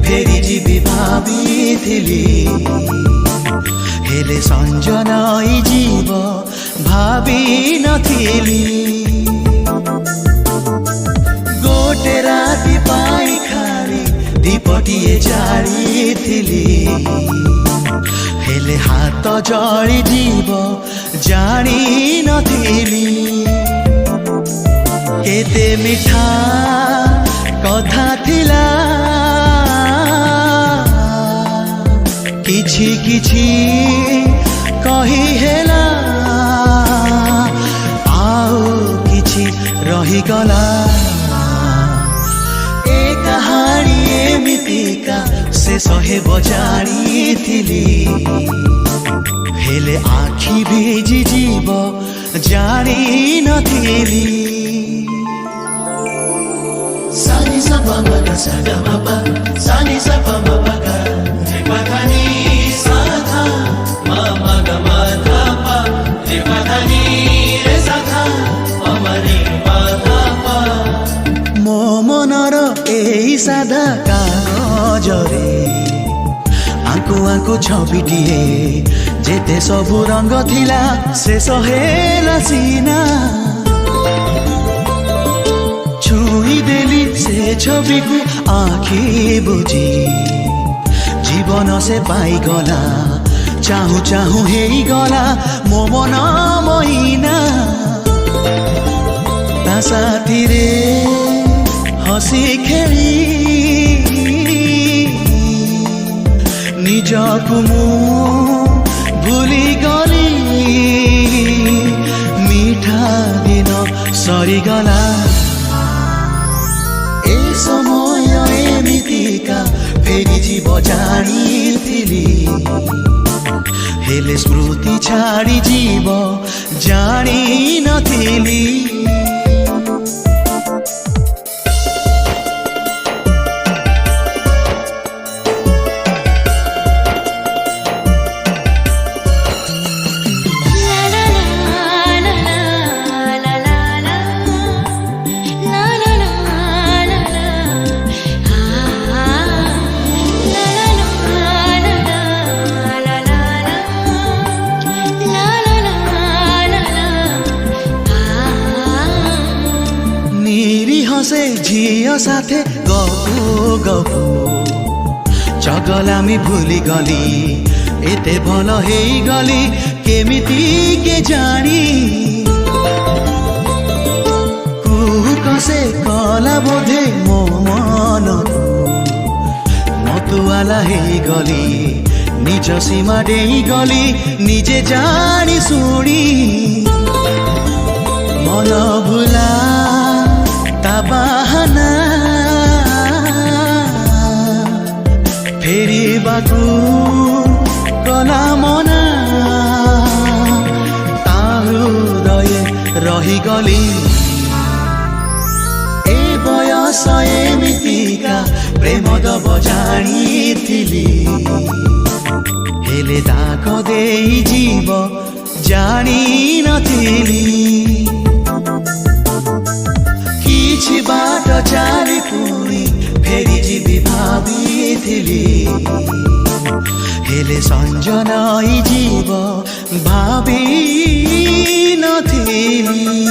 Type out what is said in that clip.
फेरि जीवी भाबिथिली हेले संजनाई जीव भाबी नथिली गोटे राति पाई खाली दीपटिए जालिथिली हेले हाथ जली जीव जानी नथिली केते मिठा कथा थिला किछि किछि कही हेला आउ किछि रही गला ए कहानी एमितिका शेष हेब जानिथिली हेले आखि भिजी जीव जानी नथिली सानी सा पा मा गा सा गा मा पा सानी सा पा मा पा गा रे पा धा नी सा धा मा मा गा मा धा पा रे पा धा नी रे सा धा मा मा रे पा धा पा मो मनर एई साधा कागजरे आंकु आंकु छबिटिए जेते सबु रंग थिला शेष हेला सीना छुई देली से छवि को आखि बुझी जीवन से पाई गला चाहू चाहू हेई गला मो मन महीना ता साथी रे हसी खेली निजकु मु भूली गली मीठा दिन सरी गला समय एमितिका फेरि जीव जानिथिली हेले स्मृति छाड़ी जीव जानी नथिली से झियो साथे गपु गपु चगलामी भूली गली एते भल हेई गली केमिति के जानी कसे कला बोधे मो मन मतुआला हेई गली निज सीमा डेई गली निजे जानी सुनी मन भुला बाहना फेरि बाकु कला मना ता हृदय रही गली ए बयस एमितिका प्रेम दब जानिथिली हेले दाग देई जीव जानी नथिली किछि बाट चाली पुणी फेरि जीवी भाबिथिली हेले संजनाई जीव भाबी नथिली।